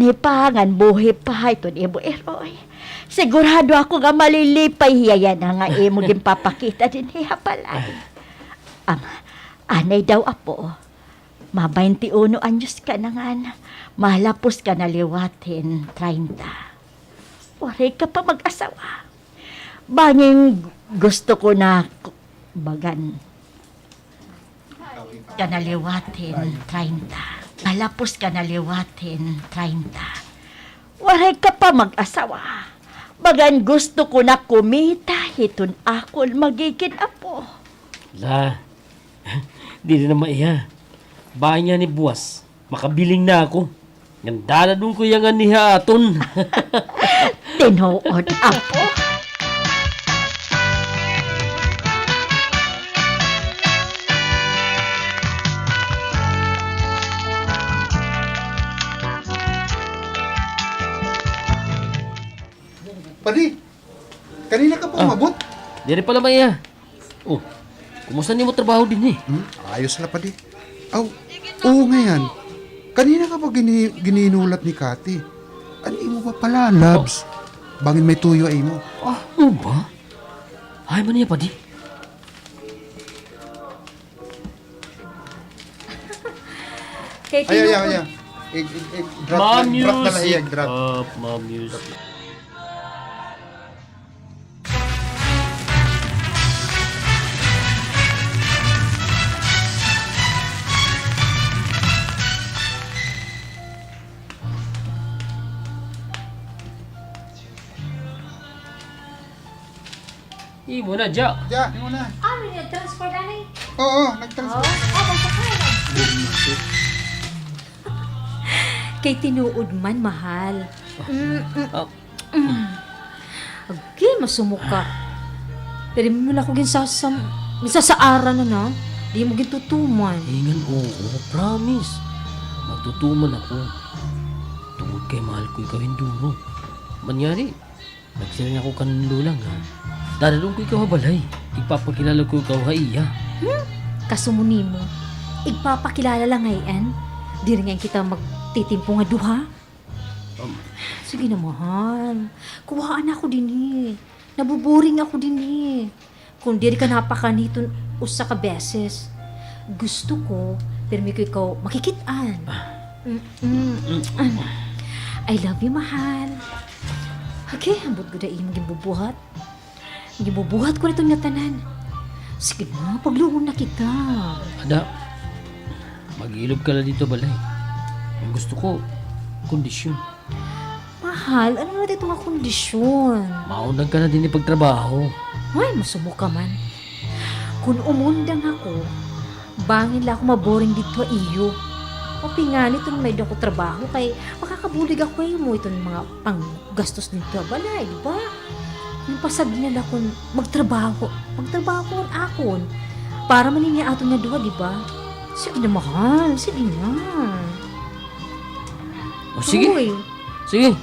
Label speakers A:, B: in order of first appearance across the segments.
A: ni pa, ngan buhi pa, ito ni mo eroy. Sigurado ako nga malilipay hiya na nga imo gimpapakita din hiya palay. Ang anay daw apo, ma 21 anyos ka na nga, malapos ka na liwatin 30. Waray ka pa mag-asawa. Banging gusto ko na bagan ka na liwatin 30. Malapos ka na liwatin 30. Waray ka pa mag-asawa. Bagan gusto ko na kumita hiton akol magiging apo.
B: La, di na naman iya. Bahay niya ni buwas, makabiling na ako. Ganda na doon ko yung aniha aton.
A: Tinuod apo.
C: Padi, kanina ka pa umabot?
B: Di pala ba iya? Oh, kumusta niyo mo trabaho din eh?
C: Ayos na, Padi. Aw, oo nga yan. Kanina ka pa gininulat ni Kati. Ano mo ba pala, Labs? Bangin may tuyo ay mo.
B: Ah, ano ba? Ay man niya pa di.
C: Ay. Drop na lang, drop.
B: Up, mom music. Imo na, Ja.
C: Ja, yung na.
D: Ano yung transport anay?
C: Oo, nag-transfer.
D: Kay tinuod man, mahal.
B: Oh.
D: Okay, masumuka. Pero mo lang ko ginsasaara na. Di mo gintutuman.
B: Ingan, oo, promise. Magtutuman ako. Tungod kay mahal ko ikaw hinduro. Manyari, nagsilang ako kanulo lang ha. Dadalong ko ikaw balay. Ipapakilala ko ikaw ha iya.
D: Kasumuni mo. Igpapakilala lang ngayon. Di rin ngayon kita magtitimpo nga duha. Sige na, mahal. Kuhaan ako din eh. Nabuboring ako din eh. Kung di rin ka napakaniton usa ka beses. Gusto ko, pero may ko ikaw makikitaan. I love you, mahal. Okay, ambot ko dahil maging gibubuhat ko na itong natanan. Sige na, paglungon na kita.
B: Ada, mag-ilog ka na dito balay. Ang gusto ko, kondisyon.
D: Mahal, ano na dito nga kondisyon?
B: Maunang ka na din ipagtrabaho.
D: Ay, masumo ka man. Kung umundang ako, bangin lang ako maboring dito iyo. O pingali ito may doon ko trabaho kay makakabulig ako mo itong mga panggastos dito. Balay, di ba? Yung pasag nila kung magtrabaho ko akon para maninya ato na duha, di ba? Sige na, mahal. Sige na.
B: O sige,
D: Uy.
B: sige.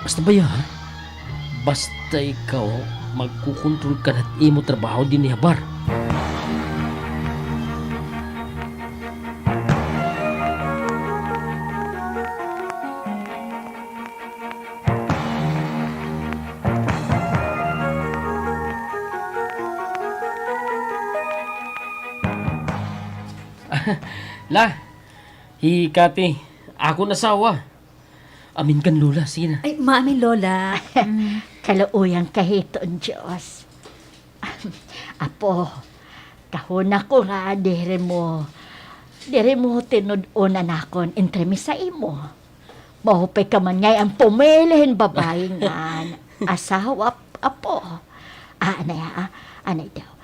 B: Basta ba yan? Basta ikaw magkukontrol ka at imo trabaho din ni Habar. La, Kati, ako nasawa. Amin kan Lola, sige na.
D: Ay, mami Lola.
A: Kaluuyang kahiton, Diyos. Apo, kahuna ko nga, dire mo tinud-unan akon, entremi sa imo. Mahupay ka man ngay ang pumilihin babae nga, asawa, apo. Anay daw.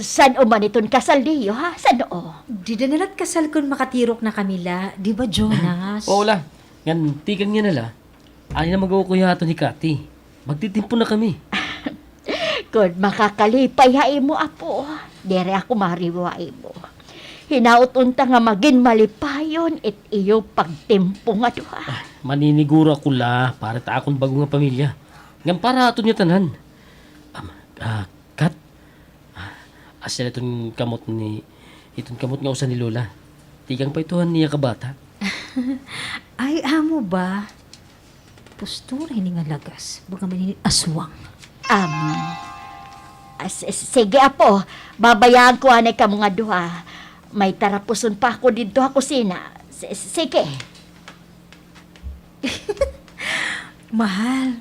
A: San o man iton kasal diyo, ha? San o?
D: Di na nalat kasal kun makatirok na Camila. Di ba, Jonas?
B: Oo la, ngan tikan niya nala. Ani na mag-uukuyato ni Kati. Magtitimpo na kami.
A: Kung makakalipay ha imo, apo, dire ako mariwai mo. Hinaut unta nga maging malipayon it iyo pagtimpo nga duha.
B: Maniniguro ako la para ta akong bago nga pamilya. Ngan para ato niya tanan. Kat, asya itong kamot nga usan ni Lola. Tigang pa ituhan niya kabata.
D: Ay, amo ba? Postura ini nga lagas. Baga manini aswang.
A: Sige apo, babayaan ko anay ka mga duha. May tarapuson pa ako dito ako sina. Sige.
D: Mahal,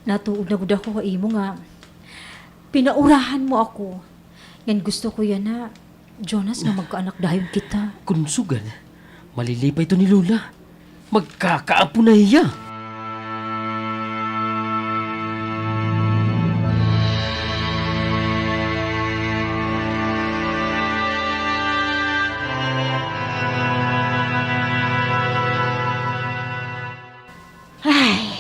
D: natuod na gud ako ka imo nga. Pinaurahan mo ako. Yan gusto ko yan na, Jonas, nga magkaanak dayon kita.
B: Kunsugan, malilipay to ni Lola. Magkakaapo na iya.
A: Ay,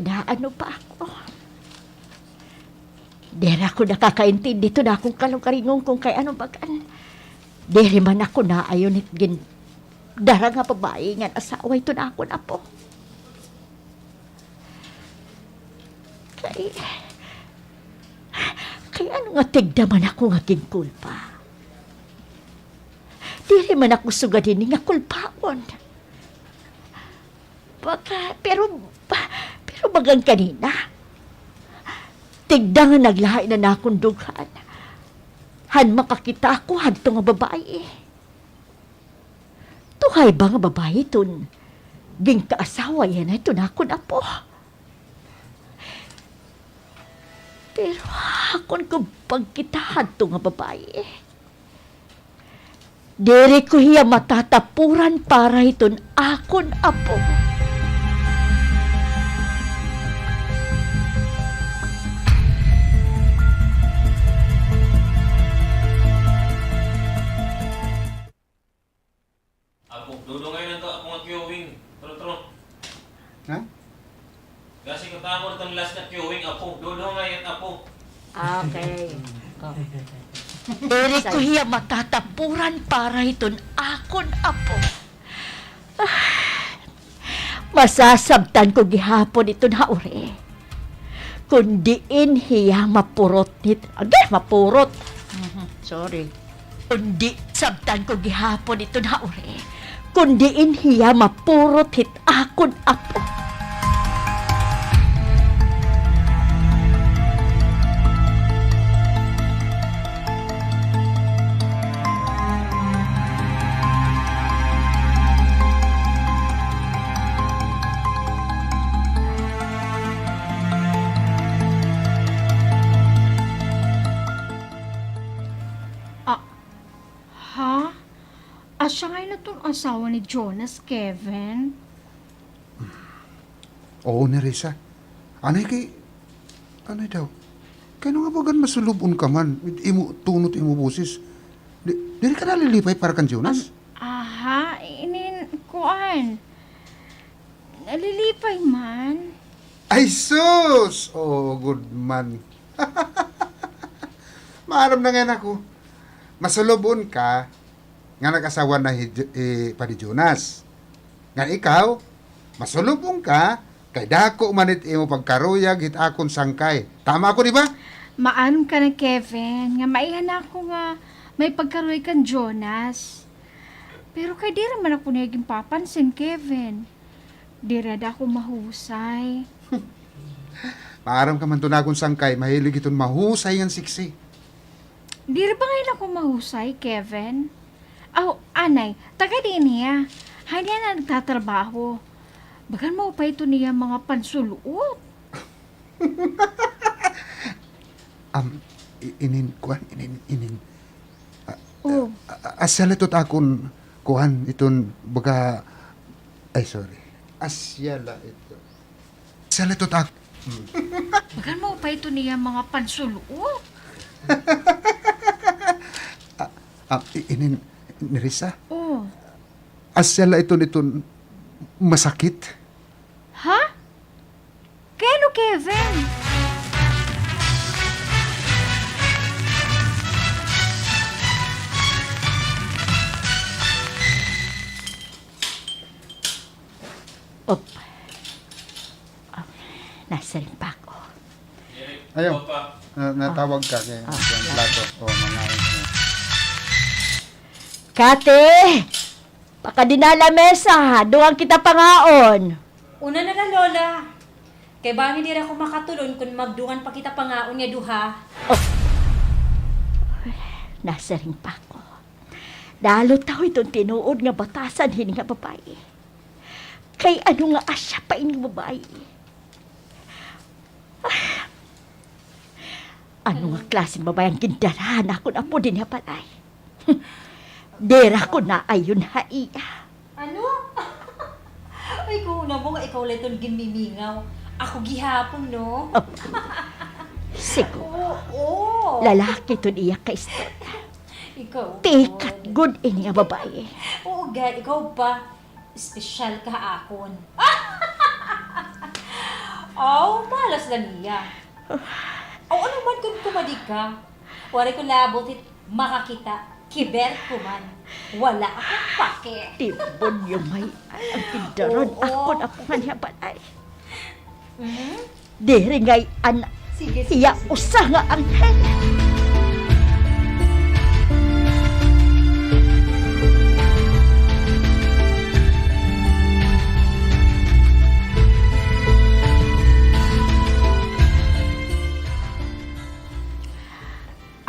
A: inaano pa ako. Dere ako nakakaintindi to na akong kalungkaringong kung kay ano bagan. Dere man ako na ayon gin dara nga babae nga asawa ito na ako na po. Kay ano nga tigdaman ako nga ginkulpa. Dere man ako sugadin nga kulpaon. Pero bagang kanina, tigda nga naglahay na nakong dughan. Han makakita ako hadto nga babae. Tuhay ba nga babae ton? Ging kaasawa yan ito na ako na po. Pero hakon ko pagkita hadto nga babae. Dere ko hiya matatapuran para iton akon apo.
B: Dodo ngayon ang ako nga queuing. Tro.
C: Ha?
B: Kasi katamo itong last na queuing, apo. Dodo ngayon, apo.
A: Okay. Dere ko hiya matatapuran para iton akon apo. Masasabtan ko gihapon iton haure. Kundiin hiya mapurot nit. Agay, mapurot. Sorry. Kundi sabtan ko gihapon iton haure. Kundiin hiya mapurot hit akon apo.
E: Ha? Asya ngayon na itong asawa ni Jonas, Kevin?
C: Oo, Nerissa. Anay daw. Kaya nga bagan masulubon ka man. Imo, tunot imo busis. Dili ka nalilipay para kan Jonas?
E: Aha, kuan. Nalilipay man.
C: Ay, sus! Oh, good man. Maaram na ngayon ako. Masulubon ka, nga nag-asawa na pa ni Jonas. Nga ikaw, masulubon ka, kay dako manit imo pagkaruyag hit akon sangkay. Tama ako, di ba?
E: Maanom ka na, Kevin. Nga maihan ako nga may pagkaroy kan Jonas. Pero kay di raman ako naging papansin, Kevin. Di rada ako mahusay.
C: Maaram ka man to na akong sangkay, mahilig iton mahusay ang siksi.
E: Di ra ba ngayon ako mahusay, Kevin? Anay, taga din niya. Hanya na nagtatrabaho. Bagan mo pa ito niya mga pansuluot.
C: Inin.
E: Oh,
C: Asyalatot akon kuhan iton baga ay sorry. Asyala ito. Asyalatot ak.
E: bagan mo pa ito niya mga pansuluot.
C: Inin Nerissa.
E: Oh,
C: Asyala iton masakit.
E: ha? Kano, Kevin?
A: Op. Nasa rin pa ako.
C: Ayaw. Natawag ka kay plato o mga
A: Kate! Pakadinala mesa, duwang kita pangaon.
D: Una na lola. Kay bangin di ra ko makatulon kung magdukan pa kita pangaon nga duha.
A: Nasa ring pa ko. Dalo tao itong tinuod nga batasan hini nga babae. Kay ano nga asya pa ini babae. Ano nga klaseng babae ang gindarahan ako na po din nga palay. Dera ko na ayon haiya.
D: Ano? Ay, kung una mo nga ikaw lang itong gimimingaw. Ako gihapon, no?
A: Siguro,
D: Oo.
A: lalaki to niya kay istorya.
D: Ikaw.
A: Tikat good ini nga babae.
D: Oo, God. Ikaw pa. Espesyal ka akon. Aw, malas lang niya. Aw, ano man kung kumadi ka? Wari ko labot it makakita. Kiber ko man. Wala akong pake.
A: Tibon yung may ang pindaron
D: Oo.
A: ako na po nga niya balay.
D: Mhm.
A: Diri ngay anak.
D: Sige,
A: Iya usa nga ang hen.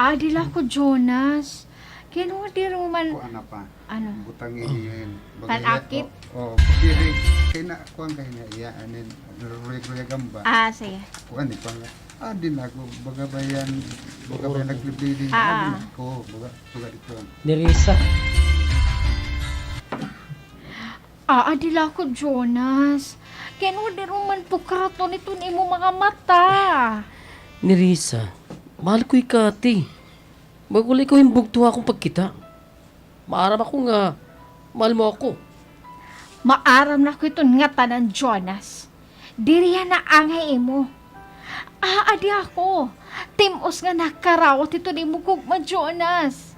E: Adila ko, Jonas. Kaya nung di rin man,
C: Kuan na pa.
E: ano,
C: Butang iyon.
E: Panakit?
C: Oo. Diri kay na kuan kay na iya anin regular gamba.
E: sige.
C: Kuan ni pang din ako baga bayan naglibili
E: Ah.
C: ko baga ito.
B: Nerissa,
E: Adila ko, Jonas. Kaya nung di rin man pukrato nito ni mo mga mata.
B: Nerissa, mahal ko ikati. Bagulay ko himbugto akong pagkita. Maaram ako nga, mahal mo ako.
E: Maaram na ko ito nga tanan, Jonas. Diriya na angay mo. Adi ako. Timos nga nakarawat ito ni mo kugma, Jonas.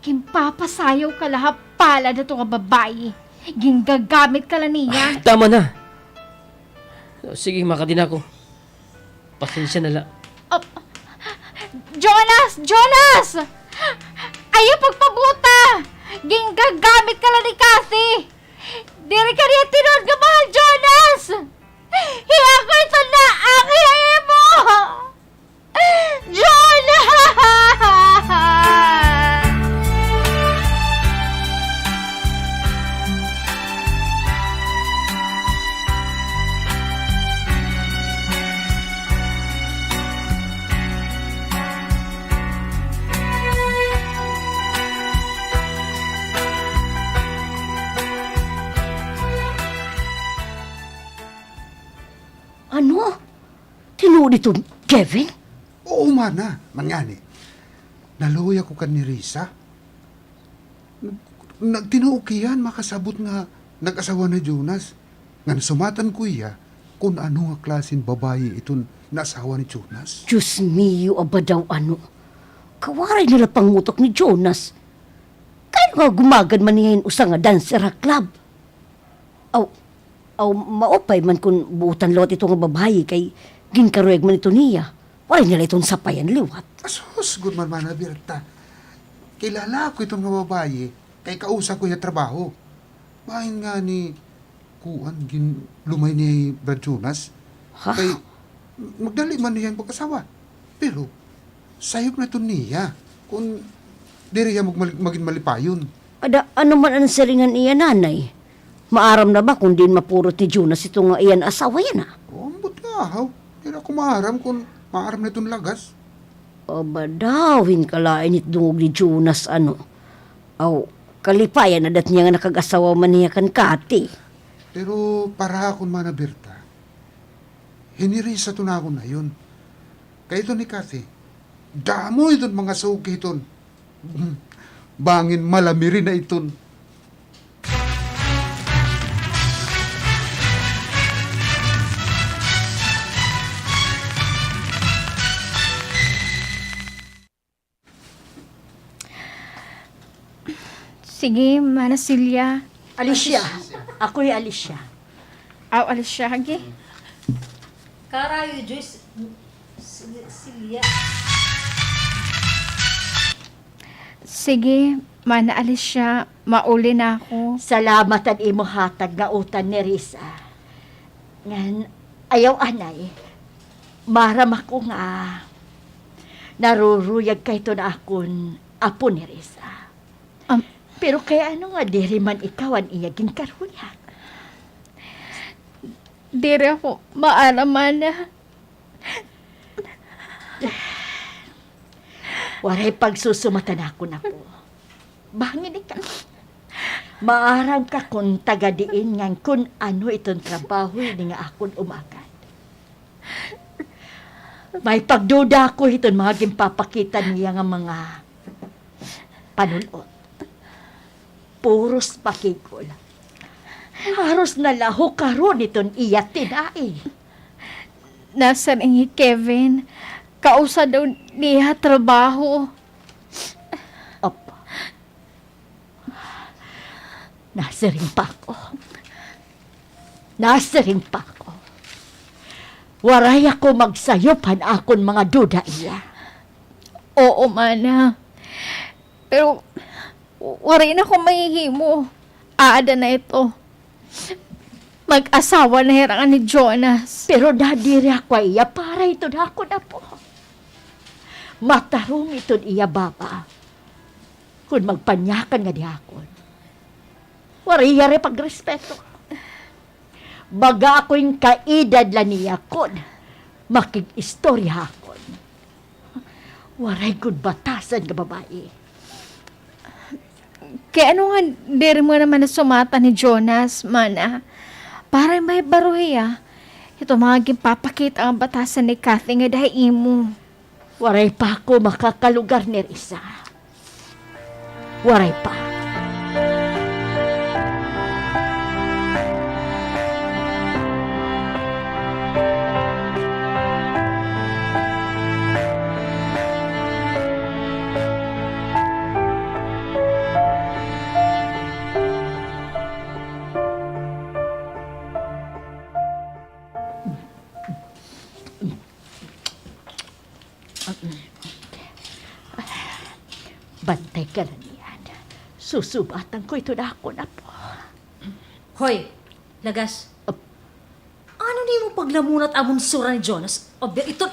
E: Kimpapasayaw ka lahat pala na ito nga babae. Ginggagamit ka lang niya.
B: Tama na. Sige, makadin ako. Pasensya na lang.
E: Jonas! Jonas! Ayaw pagpabuta! Ginggagamit ka lang ni Kathy! Diri ka niya tinod ka mahal, Jonas! Hiya ko ito na ang hiyain mo! Jonas!
A: Ano? Tinuod ito, Kevin?
C: Oo mana, mangani. Naluya ko kan ni Risa. Nagtinuukiyan makasabot nga nag-asawa na Jonas. Nga sumatan ko iya kung ano nga klasin babae itong nasawa ni Jonas.
A: Diyos mio, aba daw ano. Kawaray nila pangutok ni Jonas. Kaya nga gumagan man niya usa nga dancer club. Aw, maopay man kung buutan lot ito nga babae kay ginkarueg man ito niya. Waray nila itong sapayan liwat.
C: Asos, good man mana Berta. Kilala ko itong nga babae kay kausa ko yung trabaho. Bahin nga ni kuan lumay ni Brad Jonas.
A: Ha?
C: Kay magdali man niya ang pagkasawa. Pero sayop na ito niya kung diri siya maging malipayon.
A: Ada, ano man ang saringan iya nanay? Maaram na ba kung din mapurot ni Jonas ito nga iyan asawa yan
C: Oh, ambot nga, haw. Hindi ako maaram kung maaram na itong lagas.
A: Aba daw, hinkalain it dungog ni Jonas ano. Aw, kalipayan na dat niya nga nakag-asawa man niya kan Kati.
C: Pero para akong mana Berta, hinirisa to na ako na yun. Kaya ito ni Kathy, damo iton mga suki iton. Bangin malamiri na iton.
E: Sige, Mana Silya.
A: Alicia. Ako'y Alicia.
E: Alis siya, hagi.
D: Karayo, Joyce. Silya.
E: Sige, Manaalis siya, mauli na ako.
A: Salamat ang imo hatag nga utan ni Risa. Ngan, ayaw anay, maram ako nga naruruyag kay to na akon apo ni Risa. Pero kaya ano nga, diri man ikaw ang iyaging karuyag.
E: Diri ako maara-mana.
A: Waray pagsusumatan ako na po. Bangin ka. Maarang ka kung tagadiin ngan kung ano itong trabaho ni nga akon umakan. May pagduda ko itong mga gimpapakita niya nga mga panulot. Puros pakikol. Haros na laho karon itong iya tinay.
E: Nasa ringi Kevin, kausa daw niya trabaho.
A: Opo. Nasiring pa ako. Nasiring pa ako. Waray ako magsayupan akon mga duda iya.
E: Oo, mana. Pero, wari na ako mahihimo. Aada na ito. Mag-asawa na hirangan ni Jonas.
A: Pero nadiri ako iya para ito na ako na po. Matarong ito iya baba. Kung magpanyakan nga di akon. Wariyari pagrespeto. Baga ako'y kaedad la niya kon. Makig-istorya akon. Waray good batasan nga babae.
E: Kaya ano nga, diri mo naman na sumata ni Jonas, mana. Para may baruhiya. Ito mga gimpapakita ang batasan ni Kathy nga dahil imo.
A: Waray pa ako makakalugar ni Risa. Waray pa. Bantay ka lang yan. Susubatan ko ito na ako na po.
D: Hoy, lagas. Ano ni mo paglamunat amon sura ni Jonas? Obe, ito...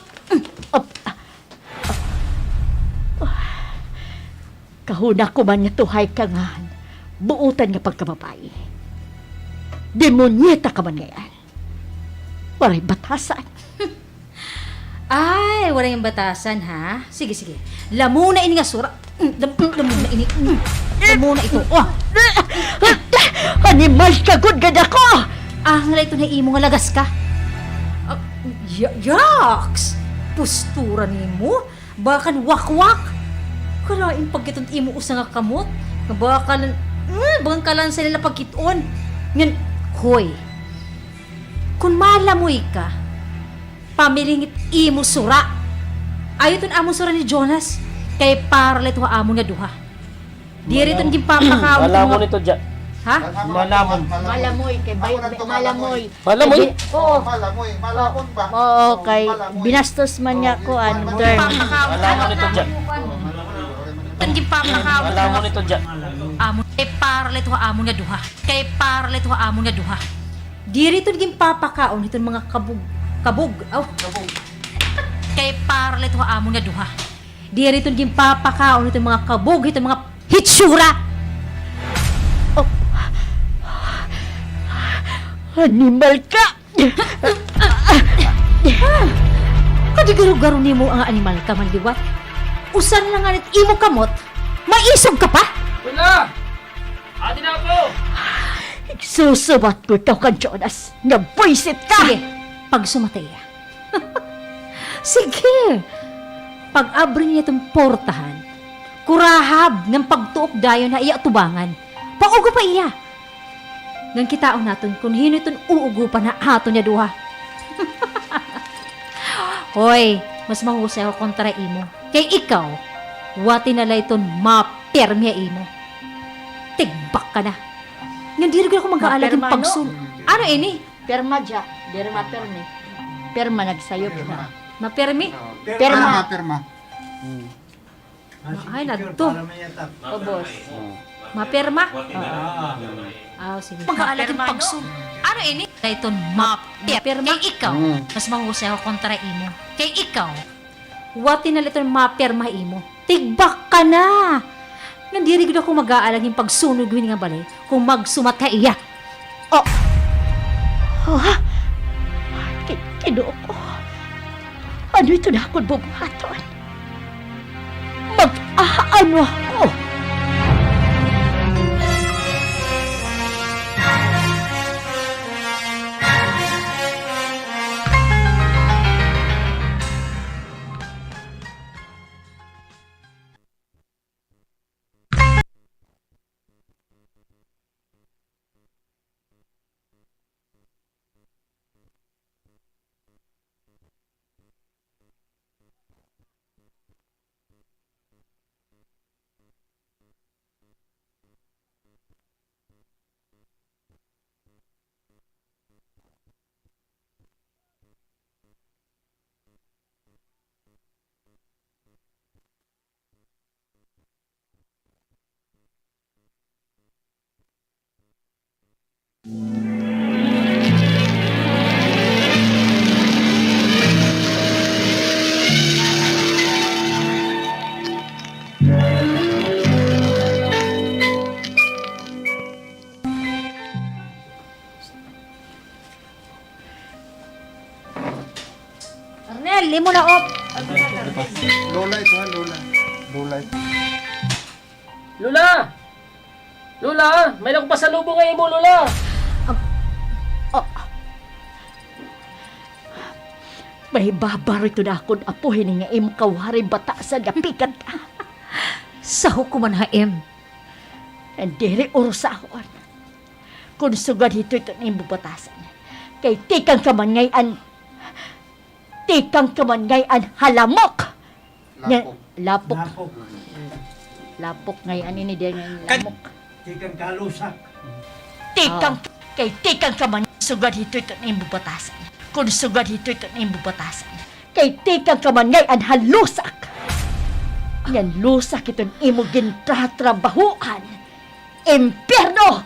A: Kahuna ko man niya tuhay ka nga. Buutan nga pagkababay. Demonyeta ka man ngayon. Waray batasan.
D: Ay, wala yung batasan, ha? Sige, sige. Lamuna ini nga sura. Lamuna ini. Lamuna ito. Oh,
A: Animal ka, good gad ako!
D: ang ito na imo nga lagas ka. Yaks! Postura ni mo. Bakan wakwak. Kalain pag itong imo usa nga kamot. Bakalan, bakan kalan sa nila pagkitoon. Ngan, hoy. Kung malamoy ka, pamilingit imo sura. Ayoton amo sura ni Jonas. Kay para ito amo nga duha. Di rito naging papakaw.
B: Malamon ito dyan.
D: Ha?
B: Malamon.
A: Malamoy, kay malamoy.
B: Malamoy?
A: Oo.
C: Malamon ba?
A: Oo, kay binastos man niya ko ang term.
B: Malamon ito dyan.
D: Naging papakaw.
B: Malamon ito dyan.
D: Amo. Kay para ito amo nga duha. Kay para ito amo nga duha. Di rito naging papakaon itong mga kabog. Oh. Kay para ito amo nga duha. Di rito naging papakaon itong mga kabog, itong mga hitsura.
A: Animal ka!
D: Kadigaro-garo ni mo ang animal ka man liwat. Usan lang nga imo kamot, maisog ka pa?
B: Wala! Ate na ako!
A: Susubat ko ito ka, Jonas. Nabwisit ka!
D: Sige, pag sumatay. Sige. Pag abri niya itong portahan, kurahab ng pagtuok dayon na iya tubangan. Paugo pa iya. Nang kitaon natin kung hino itong uugo pa na ato niya duha. Hoy, mas mahusay ako kontra imo. Kay ikaw, wati na lang itong mapermya imo. Tigbak ka na. Nga di rin ako mag-aalag yung
A: Maperma,
D: pagsul. Ano ini?
A: Perma dya. Dere mapermi. Perma nagsayop na.
D: Mapermi?
A: Perma.
C: Perma.
D: Ay, nagto. O, boss. Mapirma? Sige.
F: Pag-aalagin pagsun. Ano ini?
D: Dayton,
F: Mapirma. Kay ikaw,
C: Mm.
F: mas mahusay ako kontra imo. Kay ikaw,
D: Wati na liton mapirma imo. Tigbak ka na! Nandiri ko ako mag-aalagin pagsunog nga balay kung magsumat ka iya.
A: Oh, ha? Kinuo ko. Ano ito na akong bubuhaton? Mag-aano ako?
D: Arnel, limo na op.
C: Lola ito ha, Lola. Lola ito.
B: Lola! Lola! May akong pasalubong ngayon mo, Lola!
A: May babaro ito na akong apuhin nga imong kawari batasan nga pikat ka.
D: Sa hukuman haim.
A: Hindi urusahon. Kung sugad ito imong batasan. Kay tikang kaman ngayon halamok.
C: Lapok.
A: Lapok. Lapok ngayon ini dia ngayon lamok.
G: Tikang kalusak.
A: Tikang kaman sugad ito imong batasan. Kung sugad ito imong batasan. Kay tikang kaman ngayon halusak. Yan lusak itong imo gintratrabahuan. Impyerno!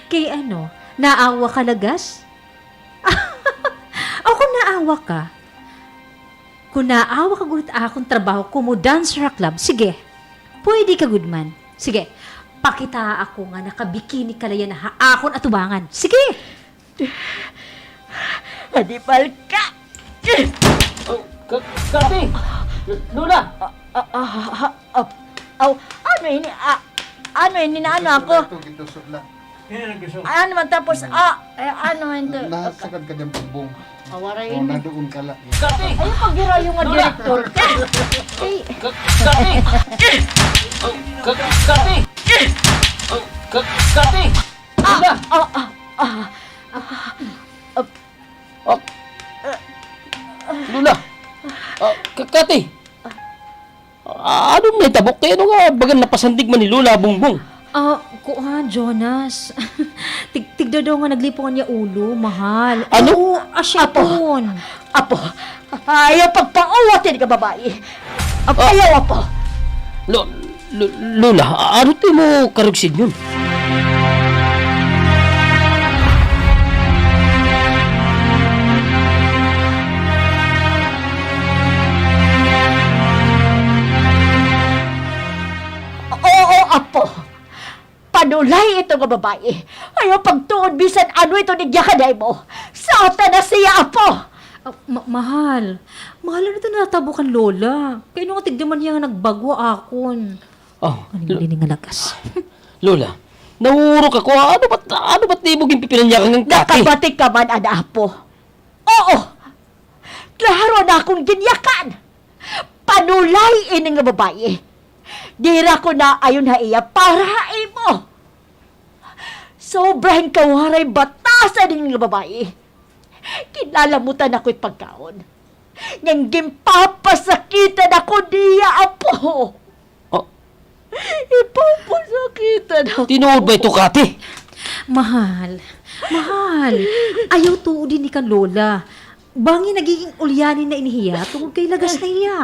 D: Kay ano, naawa ka lagas? O kung naawa ka, kung naawa ka gulit akong trabaho kumo dancer club, sige, pwede ka good man. Sige, pakita ako nga nakabikini kalayan na haakon at tubangan. Sige!
A: Hadipal ka!
B: Oh, Kati! Lola!
A: Ano ini? Ano ini na ano ako?
C: Ito, gitusok lang.
G: Yan ang gusto.
A: Ano man tapos, ano ito?
C: Nasakad ka dyan bumbong.
A: Awaray
C: O,
A: ini.
C: nadoon ka lang.
B: Kati!
A: Ay, pagira yung nga direktor. Ay,
B: Kati! Kati! Kati! Lola! Lola! Kati! Ano may tabok kayo? Ano nga bagan napasandig man ni Lola Bongbong?
D: Kuha, Jonas. Tigda daw nga naglipungan niya ulo, mahal.
B: Ano?
D: Oo, asya po.
A: apo, ayaw pagpauwatin ka babae. Ayaw, apo.
B: Lola, ano tayo mo karugsid yun?
A: Oo, apo. Panulay ito nga babae. Ayaw pagtuon bisan ano ito ni Yakaday mo. Sata na siya, apo.
D: Mahal. Mahal na ito natabukan, Lola. Kaya nung tigdaman niya nga nagbago akon.
B: Oh,
D: Kaning nga lagas.
B: Lola, nahurok ako. Ano ba't di mo gimpipilan niya kang kati?
A: Nakabatik ka man, ana, apo. Oo. Klaro na akong ginyakan. Panulay ini nga babae. Dira ko na ayon ha iya para imo. Sobrang kawaray batasan din nga babae. Kinalamutan ako'y pagkaon. Nang gimpapasakitan ako diya, apo.
B: Oh,
A: Ipapasakitan ako.
B: tinuod ba ito, Kati?
D: Mahal. Ayaw tuod din ni kan Lola. Bangi nagiging ulyanin na inihiya tungkol kay lagas na iya.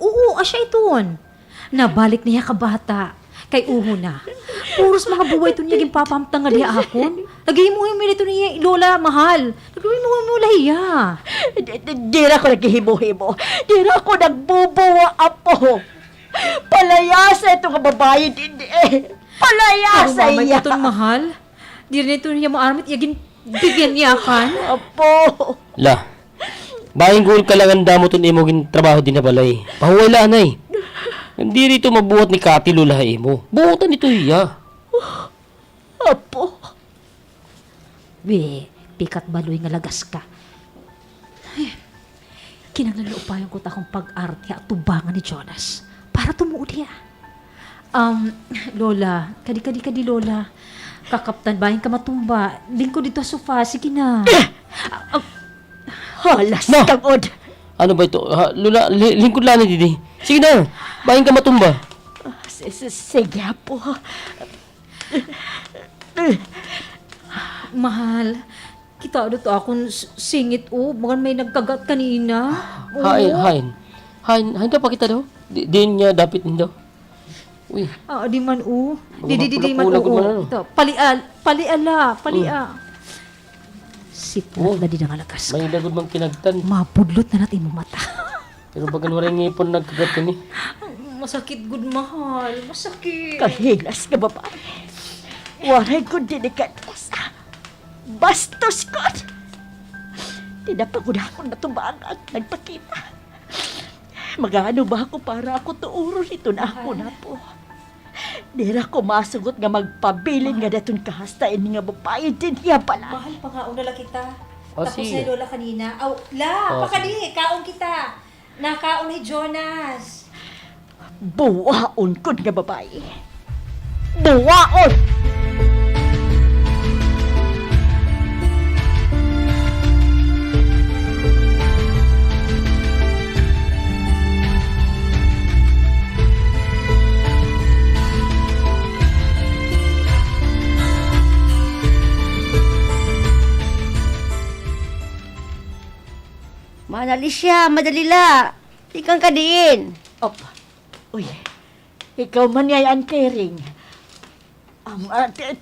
D: Oo, asya iton. Nabalik niya ka bata. Kay uho na. Puros mga buhay ito niya ginpapamtang nga diya akon. Lagay mo yung ito niya, Lola, mahal. Lagay mo lahiya.
A: Di na ako naghihibo-hibo. Di na ako nagbubuwa, apo. Palayasa ito nga babae, hindi eh. Palayasa
D: Mamay
A: iya.
D: ito mahal. Di rin ito niya maaramit, yagin bigyan niya kan.
A: Apo.
B: La, baing gul ka lang ang damot imo gin trabaho din na balay. Pahuwala na eh. Hindi rito mabuhat ni Kati Lola imo. Buhutan ito iya.
A: Apo.
D: We, pikat baloy nga lagas ka. Ay, kinanglalupayan ko takong pag-arte at tubangan ni Jonas para tumuod niya. Lola, kadi Lola. Kakaptan bahin ka matumba. Lingko dito sa sofa. Sige na.
A: Halas
B: No.
A: kagod.
B: Ano ba ito? Ha, Lola, lingkod lang ni Didi. Sige na, baing ka matumba.
A: Sige, apo.
D: Mahal, kita dito akong singit Mga may nagkagat kanina.
B: Hain ka pa kita daw. Di niya dapat nindo. Uy,
D: Di man
B: Mga
D: Di man
B: pula-pula, gud man, ano?
D: Ito, paliala. Sipot na di na nga lakas ka.
B: may dagod mang kinagtan.
D: Mapudlot na natin mo mata.
B: Pero bagan waray ngipon nagkagat ka ni.
D: Masakit gud mahal. Masakit.
A: Kahilas ka babae. Waray ko dinikatas. Bastos ko. Tinapagod ako natubangan. Nagpakita. Magano ba ako para ako tuuro nito na ako na po. Dira ko masugot nga magpabilin nga datun kahastain nga babae din niya pala.
D: Mahal, pangaon na lang kita.
B: Oh,
D: Tapos
B: sige.
D: na Lola kanina. La,
B: Oh,
D: pakali, kaon kita. Nakaon ni Jonas.
A: Buwaon ko nga babae. Buwaon!
H: Manalisya, madalila. Ikang kadiin.
A: Opa. Uy, ikaw man ngayon kering.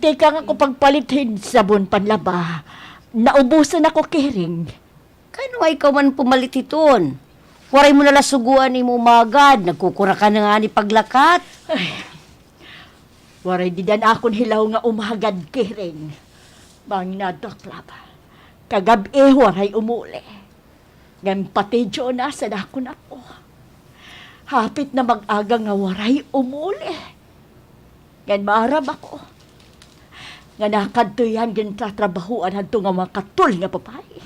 A: Teka nga ko pagpalitin sabon panlaba. Naubusan ako kering.
H: Kano ay ikaw man pumalit iton? Waray mo nalang suguan ni mo magad. Nagkukura ka na nga ni paglakat.
A: Waray didan akon hilaw nga umagad kering. Bang nadaklaba. Kagabi waray umuli. Ngayon pati Jonas sa dako na po. Hapit na mag-aga nga waray umuli. Ngayon maarab ako. Nga nakadtoyan gan tatrabahuan hanto nga makatul nga babae.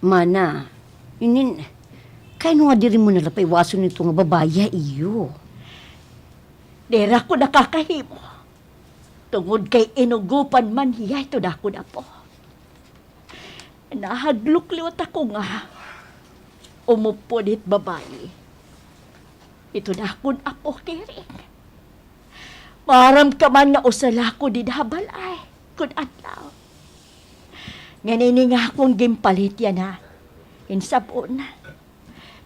H: Mana, inin, kano nga diri mo nalapay waso nito nga babaya iyo.
A: Dera ko nakakahimo. Tungod kay inugupan man hiya ito dako na po. Nahadlok liwat ako nga. Umupunit babae. Ito na akong apo kiring. Maram ka man nga usala ko din habalay. Kung atlaw. Ganini nga akong gimpalit yan ha. Insabon.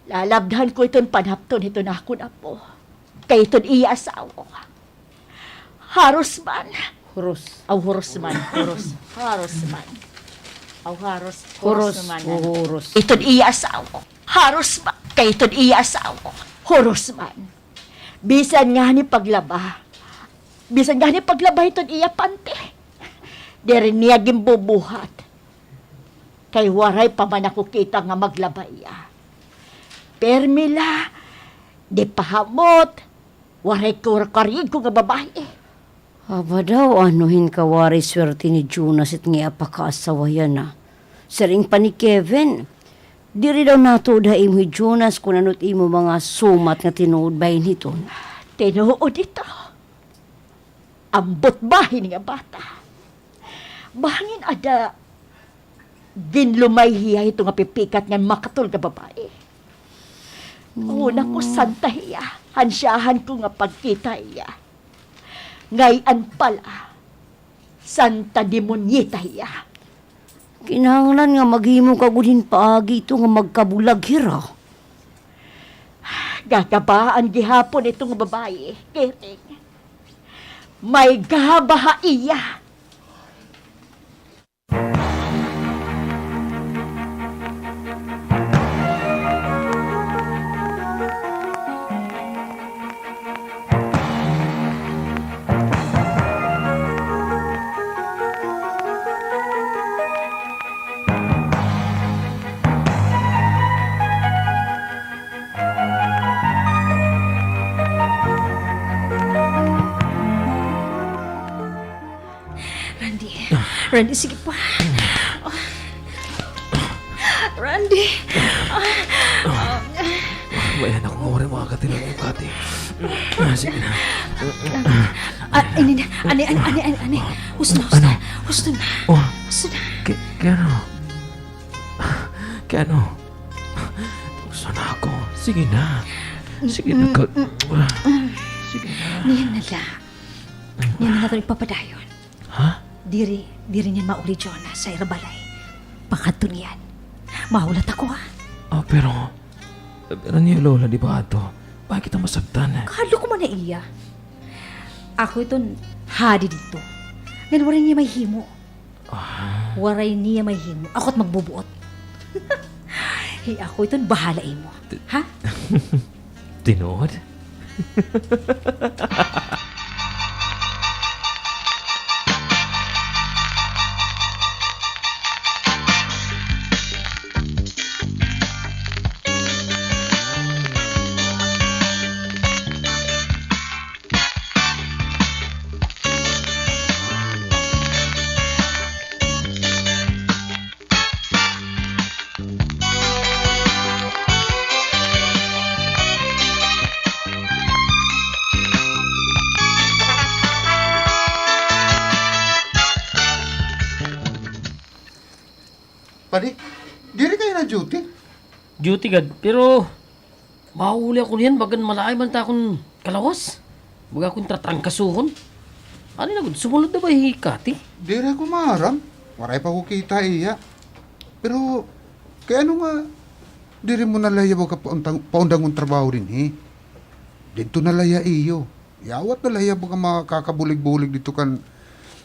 A: Lalabdhan ko itong panapton ito na akong apo. Kay itong iya asawa. Haros man.
H: Huros.
A: Aw huros man. Haros man. Aw haros.
H: Huros.
A: man.
H: Huros.
A: Itong iya asawa. Haros man. Kay itong iya asawa. Huros man. Bisan nga ni paglaba. Bisan nga ni paglaba itong iya pante. Dere niya gimbubuhat. Kay waray pa man ako kita nga maglaba iya. Permila. Di pahamot. Waray karig ko nga babae.
H: Aba daw, anuhin ka waray swerte ni Jonas at nga apakaasawa yan na. Saring pa ni Kevin. Diri daw nato da imo Jonas kung ano't imo mga sumat nga tinuod bayin hito.
A: Tinuod ito. Ambot bahin nga bata. Bangin ada ginlumay hiya ito nga pipikat nga makatul nga babae. Una ko santa hiya. Hansyahan ko nga pagkita hiya. Ngayon pala, santa demonyita hiya.
H: Kinahanglan nga maghimo ka gudin paagi ito nga magkabulag hira.
A: Gagabaan gihapon itong babae, Kering. May gabaha iya.
D: Randy, sige pa. Randy.
I: Bayan ako mo rin makakatilang mo, Kati. Sige na.
D: Ani. Husto na.
I: Oh,
D: Husto na.
I: Kano? Gusto na ako. Sige na. Sige na. Sige na.
D: Niyan na ito ipapadayon.
I: Ha?
D: Diri niyan mauli Jonas sa Irabalay. Pakadto niyan. Mahulat ako ha.
I: Oh, pero niya lola, di ba ito? Bakit kita masaktan eh?
D: Kahalo ko man na iya. Ako iton hadi dito. Ngayon waray niya may himo. Waray niya may himo. Ako't magbubuot. Hey, ako iton bahala mo. Ha?
I: Tinood?
C: Padi, diri kayo na duty?
B: Duty gad, pero mahuli ako niyan bagan malay man ta akong kalawas. Baga akong tatrangkasuhon. Ano na gud, sumunod na ba hikati?
C: Diri ako maharam. Waray pa ko kita iya. Pero, kaya ano nga, diri mo nalaya ka paundang mong trabaho rin eh. Dito nalaya iyo. Yawat nalaya ka makakabulig-bulig dito kan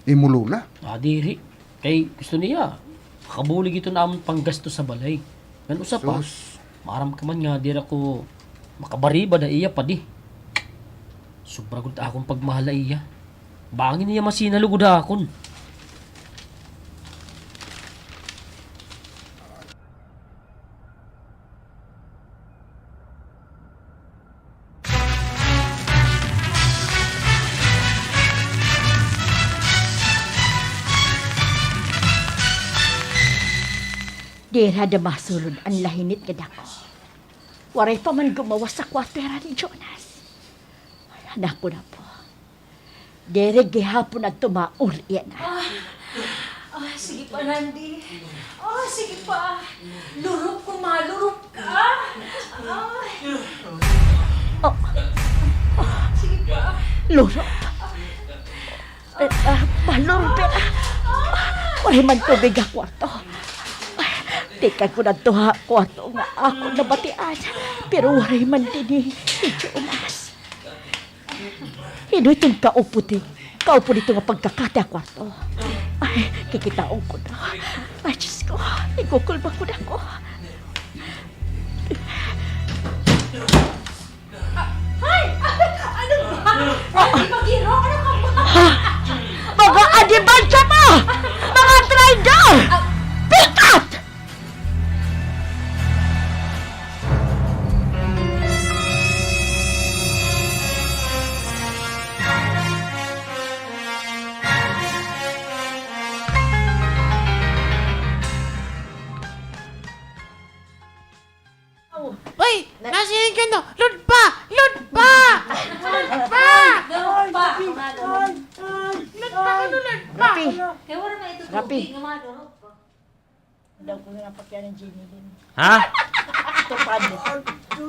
C: imulula.
B: Diri. Kay gusto niya, makabulig ito naman panggasto sa balay. Gan usa pa,
C: Sus.
B: maram ka man nga, diri ako makabariba na iya pa di. Sobra gud akong pagmahala iya. Bangin niya masinalugod akon.
A: Dira da masulod ang lahinit kadako. Waray pa man gumawa sa kwatera ni Jonas. Anak po na po. Dere gihapon at tumaur yan.
D: Sige pa, Randy. Sige pa. Lurop ko, malurop ka. Sige pa.
A: Luro. Balong pera. Waray man tubig ang kwarto. Tikan ko na tuha kwarto nga ako nabatian. Pero waray man din si Jonas. Hino itong kaupo dito nga pagkakati ang kwarto. Ay, kikitaong ko na. Ay, Diyos ko, ikukulba ko na ko.
D: Mag-iro, ano ka ba?
A: Mga adibansya mo! Mga traidor! Pikat!
J: Uy! Nasihin ka no! Lud pa! Lud pa! Lud pa!
A: Rapi!
D: Kaya wala na ito
A: Rapi.
D: tubig, nga mga lurop.
A: Daw ko na pakyan ng Jenny din.
K: Ha?
A: Tupad.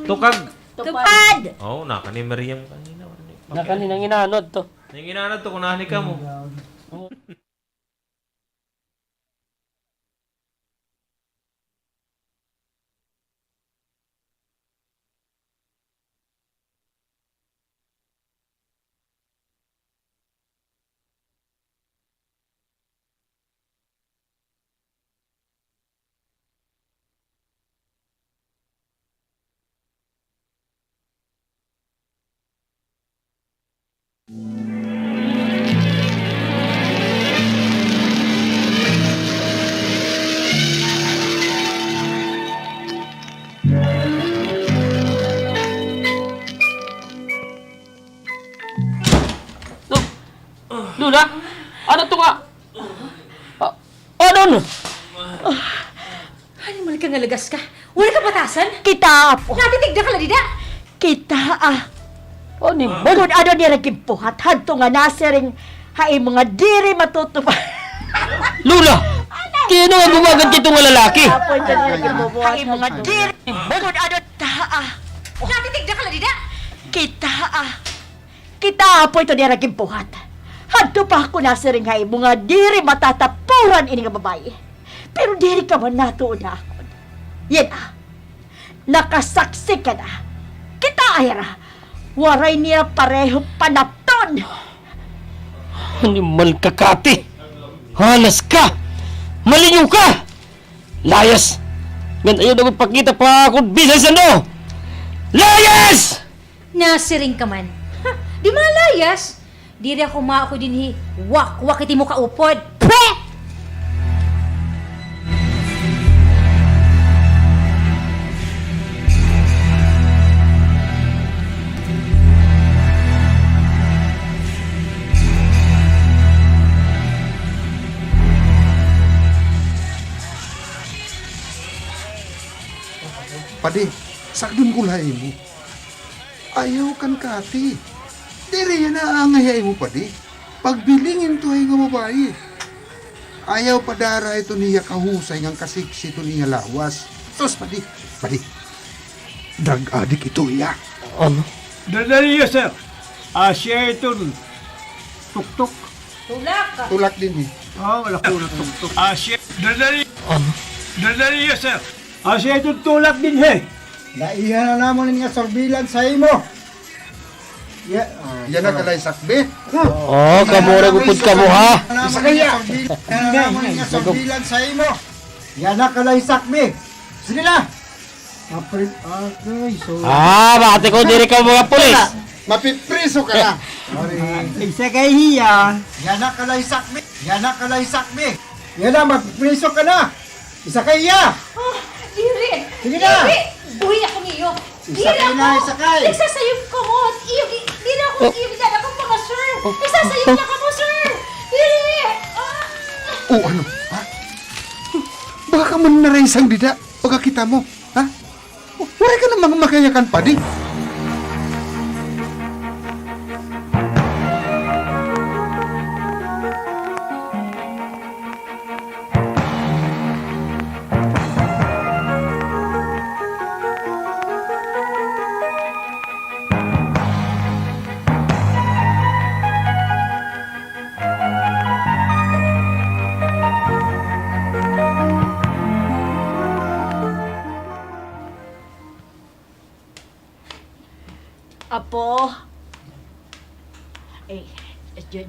K: Tukag.
A: Tupad!
K: Oo, naka ni Miriam kanina.
B: Na kaninang inanod to.
K: Yung inanad to, kunahan ka mo.
D: Ano man ka ngalagas ka? Wala ka batasan?
A: Kita, Apo.
D: Natitigda ka ladida?
A: Kita, O ni mo. Kung ano niya nagimpuhat, hadto nga nasiring hay mga diri matutupad.
B: Lola! Kaya nga bumagad kitong nga lalaki.
A: Apo, dyan niya nagimpuhat. Hay mga diri. Kung ano
D: Natitigda ka ladida?
A: Kita, Apo, ito niya nagimpuhat. Hadto pa ako nasiring hay mga diri matatapuran ini nga babae. Pero diri ka man natuon na ako. Yan nakasaksi ka na. Kita ayara. Waray niya pareho panapton.
B: Animal ka, Kati! Halas ka! Maliyo ka! Layas! Ngan ayaw na magpakita pa ako bisan ano! Layas!
D: Nasiring ka man. Ha, di malayas. Di rin ako maako din wak iti mo kaupod. Pre!
C: Padi, sakdun ko lahi mo. Ayaw kan Kati. Diri yan na angayay mo, Padi. Pagbilingin to ay nga babae. Ayaw padara ito niya kahusay ngang kasiksi ito niya lawas. Tos, Padi. Drug addict ito iya.
B: Ano?
G: Dadali niya, sir. Siya itong tuk-tuk.
C: Tulak din eh.
G: Wala ko na tuk-tuk. Siya, dadali.
B: Ano?
G: Dadali niya, sir. Siya itong tulak din, he.
L: Naiya na naman nga sorbilan sa imo.
C: Yan na kalay sakbe.
B: Oh, kamura gupod ka mo ha!
L: Isa kaya. Naman nga sorbilan sa imo. Yan na kalaysak mi. Sige na.
B: Bakit ko diri ka mga pulis?
C: Mapipriso ka na.
L: Isa kay hiya. Yan na kalaysak mi. Yan na magpriso ka na. Isa kay hiya.
D: Diri!
L: Sige na.
D: Buhay ako niyo!
L: Isakay na, isakay.
D: Nagsasayog ko mo! Di na ako iibigyan ako mga sir! Nagsasayog na ka mo, sir! Diri!
C: Ano? Ha? Baka ka man na rin isang dida. Pagkakita mo. Ha? Wala ka namang makayakan, Padi.
A: Apo.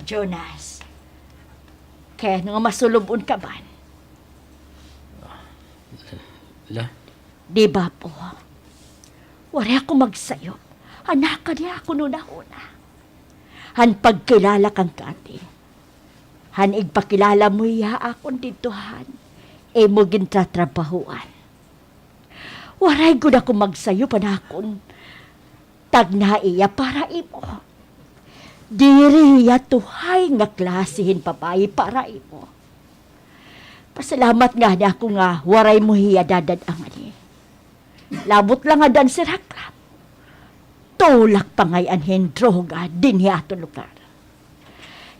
A: Jonas. Kaya nga masulubon ka ba?
B: La?
A: Di ba po? Wala ako magsayo. Anak ka niya ako nuna-una. Han pagkilala kang Kati. Han igpakilala mo iya akong ditohan. Mo gintatrabahuan. Waray ko na ako magsayo panakon. Tagna iya para imo. Diri iya tuhay nga klasihin babae para imo. Pasalamat nga na ako nga waray mo hiya dadad ang ani. Labot lang nga dan siraklam. Tulak pa ngay anhin droga din hiya ato lugar.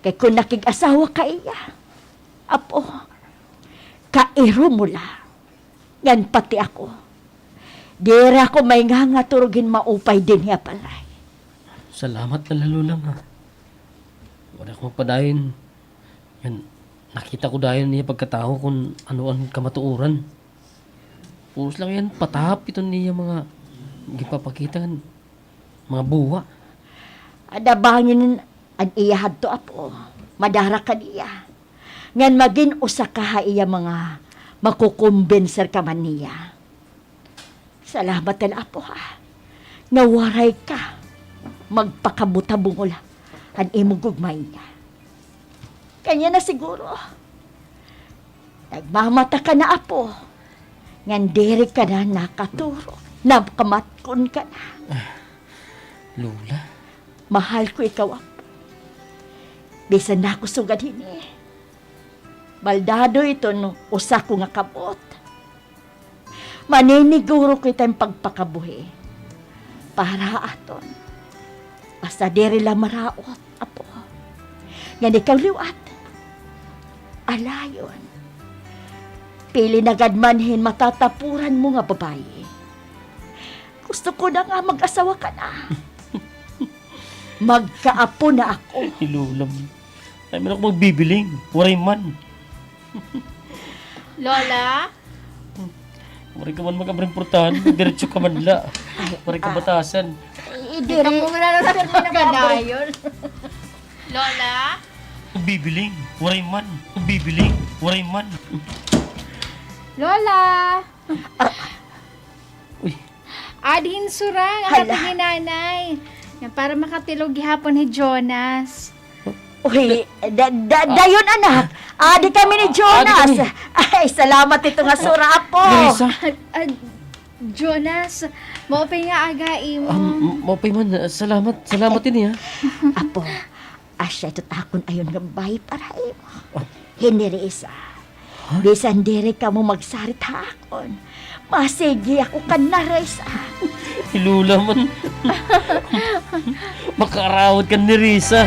A: Kay kung nakig-asawa ka iya, apo, kairo mula. Yan pati ako. Dira ko may nga turugin maupay din hiya palay.
B: Salamat na lalo lang ha. Wala ko padayon. Yan, nakita ko dayon niya pagkatao kung ano ang kamatuuran. Puros lang yan, patahap ito niya mga gipapakitan, mga buwa.
A: Adabangin ang iyahad to apo. Madara ka niya. Ngan maging usa ka iya mga makukumbenser ka man niya. Salamat na apo ha. Nawaray ka. Magpakabutabungol ang imong gugmay niya. Kanya na siguro. Nagmamata ka na apo. Ngandiri ka na nakaturo. Napakamatkon ka na.
B: Lola?
A: Mahal ko ikaw apo. Bisan na ako sugadhin eh. Baldado ito no, usa ko nga kabot. Maniniguro kita yung pagpakabuhi. Para aton. Basta diri lang maraot, apo. Nga ikaw liwat. Alayon. Pili na gadmanhin matatapuran mo nga babae. Gusto ko na nga mag-asawa ka na. Magkaapo na ako.
B: Ilulam. Ay, meron akong magbibiling. Waray man.
E: Lola?
B: Waray ka man mag-abrimportahan. Diretso ka man la. Waray ka batasan.
A: Diri.
E: Ganayon. Lola?
B: Magbibiling. Waray man. Magbibiling. Waray man.
E: Lola?
B: Uy.
E: Adhin surang ang kapag nanay. Yan, para makatilog gihapon ni Jonas.
A: Uy, dayon anak. Adi kami ni Jonas. Ay, salamat ito nga sura po.
B: Teresa.
E: Jonas, maupay nga agay mo.
B: Maupay man. Salamat. Salamat din ha.
A: Apo, asya ito takon ayon nga bay para imo. Hindi isa. Bisan diri ka mo magsarit hakon. Masigi ako ka na, Reza.
B: Ilula man. Makarawad ka ni Risa.